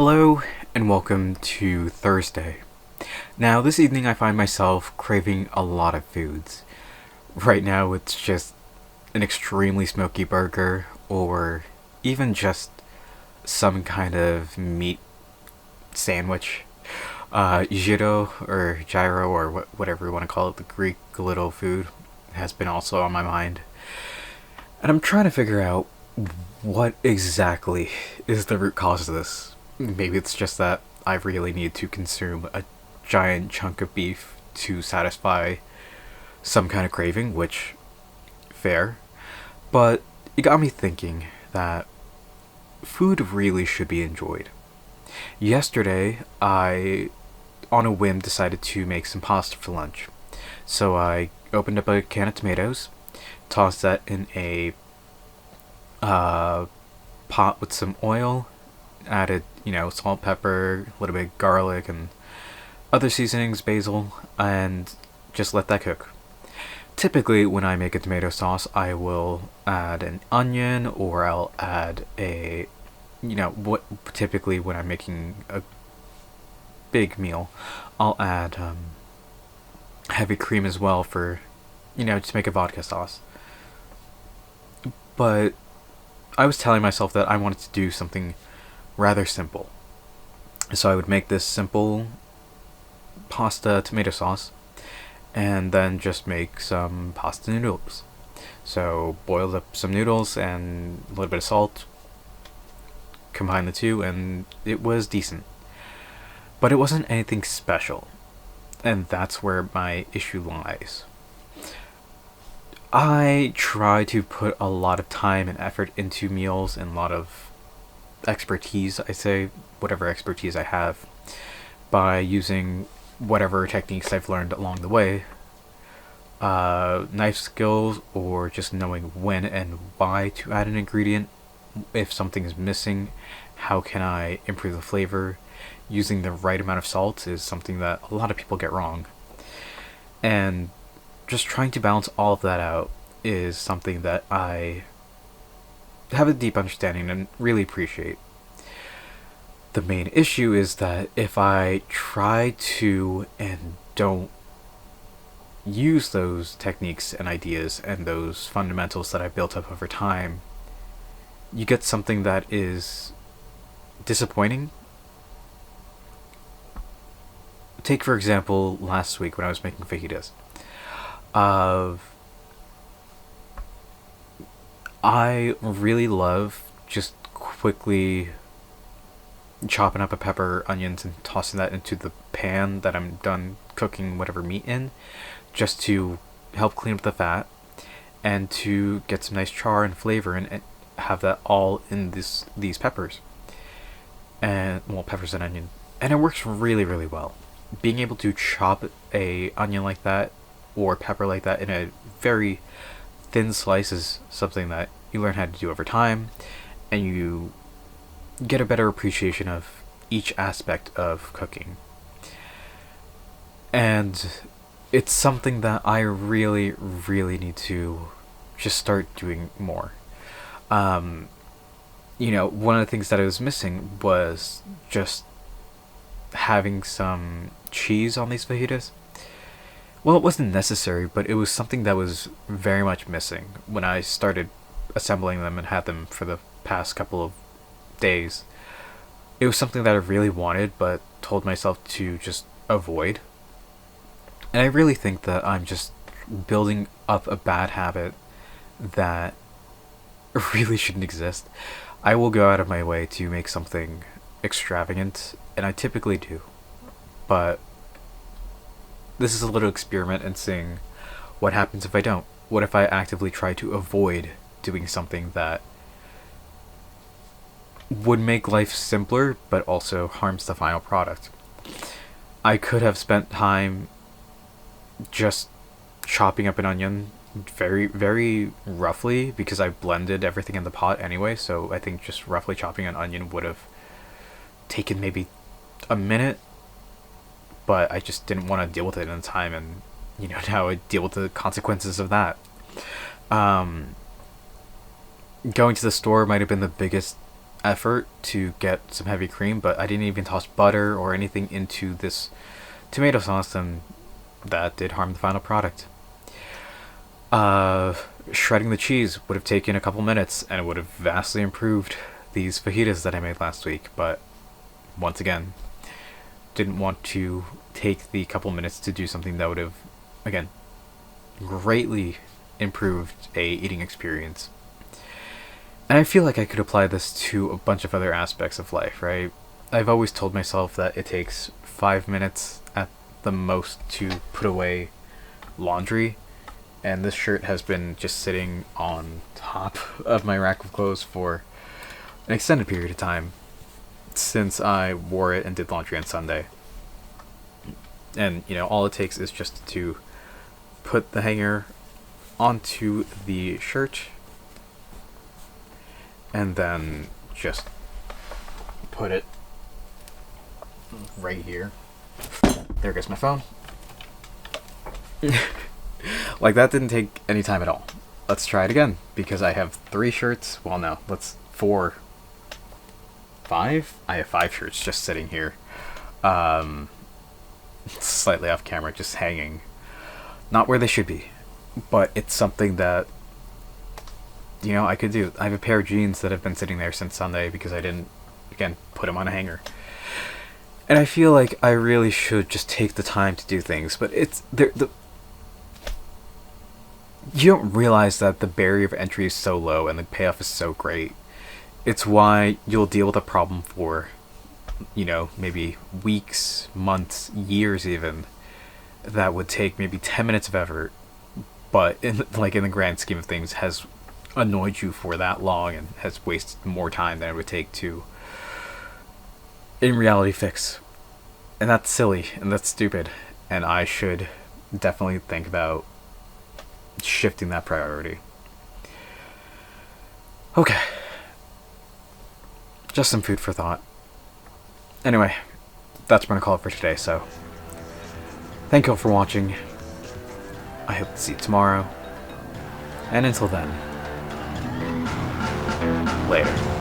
Hello, and welcome to Thursday. Now, this evening I find myself craving a lot of foods. Right now, it's just an extremely smoky burger, or even just some kind of meat sandwich. Gyro, or whatever you want to call it, the Greek little food, has been also on my mind. And I'm trying to figure out what exactly is the root cause of this. Maybe it's just that I really need to consume a giant chunk of beef to satisfy some kind of craving, which, fair. But it got me thinking that food really should be enjoyed. Yesterday, I, on a whim, decided to make some pasta for lunch. So I opened up a can of tomatoes, tossed that in a pot with some oil, added, salt, pepper, a little bit of garlic, and other seasonings, basil, and just let that cook. Typically, when I make a tomato sauce, I will add an onion, or I'll add what typically when I'm making a big meal, I'll add heavy cream as well for, just make a vodka sauce. But I was telling myself that I wanted to do something rather simple. So I would make this simple pasta tomato sauce and then just make some pasta noodles. So boiled up some noodles and a little bit of salt, combine the two, and it was decent. But it wasn't anything special, and that's where my issue lies. I try to put a lot of time and effort into meals and a lot of expertise, I say, whatever expertise I have, by using whatever techniques I've learned along the way. Knife skills, or just knowing when and why to add an ingredient. If something is missing, how can I improve the flavor? Using the right amount of salt is something that a lot of people get wrong. And just trying to balance all of that out is something that I have a deep understanding and really appreciate. The main issue is that if I try to and don't use those techniques and ideas and those fundamentals that I built up over time, you get something that is disappointing. Take, for example, last week when I was making fajitas. I really love just quickly chopping up a pepper, onions, and tossing that into the pan that I'm done cooking whatever meat in, just to help clean up the fat and to get some nice char and flavor and have that all in these peppers. And, well, peppers and onion. And it works really, really well. Being able to chop a onion like that or pepper like that in a very thin slice is something that you learn how to do over time, and you get a better appreciation of each aspect of cooking. And it's something that I really, really need to just start doing more. One of the things that I was missing was just having some cheese on these fajitas. Well, it wasn't necessary, but it was something that was very much missing when I started assembling them and had them for the past couple of days. It was something that I really wanted, but told myself to just avoid. And I really think that I'm just building up a bad habit that really shouldn't exist. I will go out of my way to make something extravagant, and I typically do. But this is a little experiment and seeing what happens if I don't. What if I actively try to avoid doing something that would make life simpler but also harms the final product? I could have spent time just chopping up an onion very, very roughly, because I blended everything in the pot anyway, so I think just roughly chopping an onion would have taken maybe a minute, but I just didn't want to deal with it in time, and now I deal with the consequences of that. Going to the store might have been the biggest effort to get some heavy cream, but I didn't even toss butter or anything into this tomato sauce, and that did harm the final product. Shredding the cheese would have taken a couple minutes, and it would have vastly improved these fajitas that I made last week, but once again, didn't want to take the couple minutes to do something that would have, again, greatly improved a eating experience. And I feel like I could apply this to a bunch of other aspects of life, right? I've always told myself that it takes 5 minutes at the most to put away laundry, and this shirt has been just sitting on top of my rack of clothes for an extended period of time since I wore it and did laundry on Sunday. And, all it takes is just to put the hanger onto the shirt and then just put it right here. There goes my phone. Like, that didn't take any time at all. Let's try it again, because I have 3 shirts. Well, no, 4. 5? I have 5 shirts just sitting here. Slightly off camera, just hanging. Not where they should be. But it's something that, I could do. I have a pair of jeans that have been sitting there since Sunday because I didn't, again, put them on a hanger. And I feel like I really should just take the time to do things, but you don't realize that the barrier of entry is so low and the payoff is so great. It's why you'll deal with a problem for, maybe weeks, months, years even, that would take maybe 10 minutes of effort, but in the grand scheme of things has annoyed you for that long and has wasted more time than it would take to in reality fix. And that's silly and that's stupid, and I should definitely think about shifting that priority. Okay, just some food for thought. Anyway, that's what I'm gonna call it for today. So thank you all for watching. I hope to see you tomorrow, and until then, later.